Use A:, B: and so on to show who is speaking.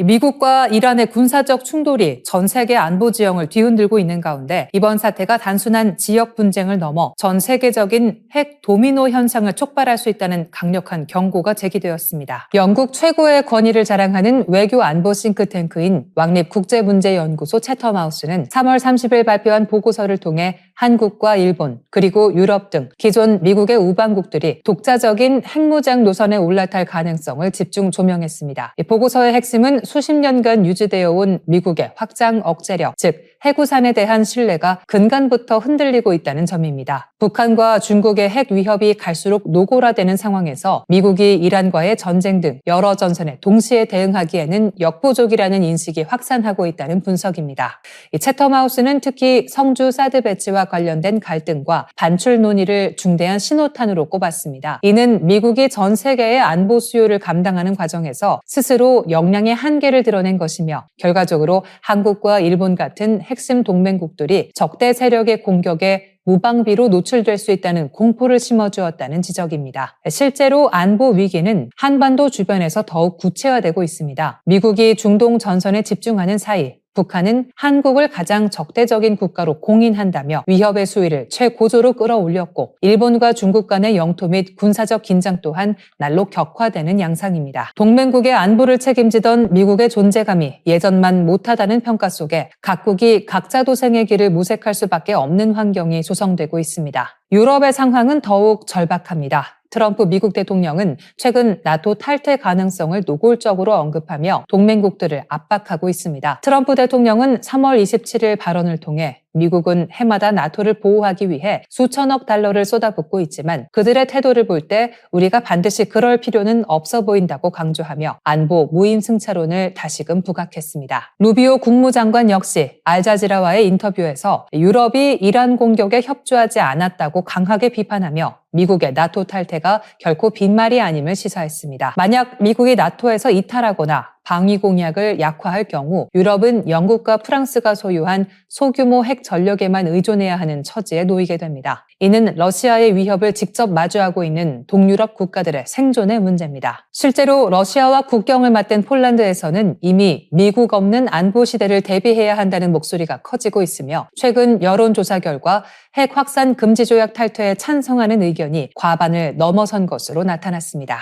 A: 미국과 이란의 군사적 충돌이 전 세계 안보 지형을 뒤흔들고 있는 가운데 이번 사태가 단순한 지역 분쟁을 넘어 전 세계적인 핵 도미노 현상을 촉발할 수 있다는 강력한 경고가 제기되었습니다. 영국 최고의 권위를 자랑하는 외교 안보 싱크탱크인 왕립국제문제연구소 채텀하우스는 3월 30일 발표한 보고서를 통해 한국과 일본 그리고 유럽 등 기존 미국의 우방국들이 독자적인 핵무장 노선에 올라탈 가능성을 집중 조명했습니다. 이 보고서의 핵심은 수십 년간 유지되어 온 미국의 확장 억제력, 즉 해구산에 대한 신뢰가 근간부터 흔들리고 있다는 점입니다. 북한과 중국의 핵 위협이 갈수록 노골화되는 상황에서 미국이 이란과의 전쟁 등 여러 전선에 동시에 대응하기에는 역부족이라는 인식이 확산하고 있다는 분석입니다. 이 채텀하우스는 특히 성주 사드 배치와 관련된 갈등과 반출 논의를 중대한 신호탄으로 꼽았습니다. 이는 미국이 전 세계의 안보 수요를 감당하는 과정에서 스스로 역량의 한계를 드러낸 것이며 결과적으로 한국과 일본 같은 핵심 동맹국들이 적대 세력의 공격에 무방비로 노출될 수 있다는 공포를 심어주었다는 지적입니다. 실제로 안보 위기는 한반도 주변에서 더욱 구체화되고 있습니다. 미국이 중동 전선에 집중하는 사이 북한은 한국을 가장 적대적인 국가로 공인한다며 위협의 수위를 최고조로 끌어올렸고 일본과 중국 간의 영토 및 군사적 긴장 또한 날로 격화되는 양상입니다. 동맹국의 안보를 책임지던 미국의 존재감이 예전만 못하다는 평가 속에 각국이 각자 도생의 길을 모색할 수밖에 없는 환경이 조성되고 있습니다. 유럽의 상황은 더욱 절박합니다. 트럼프 미국 대통령은 최근 나토 탈퇴 가능성을 노골적으로 언급하며 동맹국들을 압박하고 있습니다. 트럼프 대통령은 3월 27일 발언을 통해 미국은 해마다 나토를 보호하기 위해 수천억 달러를 쏟아붓고 있지만 그들의 태도를 볼 때 우리가 반드시 그럴 필요는 없어 보인다고 강조하며 안보 무임승차론을 다시금 부각했습니다. 루비오 국무장관 역시 알자지라와의 인터뷰에서 유럽이 이란 공격에 협조하지 않았다고 강하게 비판하며 미국의 나토 탈퇴가 결코 빈말이 아님을 시사했습니다. 만약 미국이 나토에서 이탈하거나 방위 공약을 약화할 경우 유럽은 영국과 프랑스가 소유한 소규모 핵 전력에만 의존해야 하는 처지에 놓이게 됩니다. 이는 러시아의 위협을 직접 마주하고 있는 동유럽 국가들의 생존의 문제입니다. 실제로 러시아와 국경을 맞댄 폴란드에서는 이미 미국 없는 안보 시대를 대비해야 한다는 목소리가 커지고 있으며 최근 여론조사 결과 핵 확산 금지 조약 탈퇴에 찬성하는 의견이 과반을 넘어선 것으로 나타났습니다.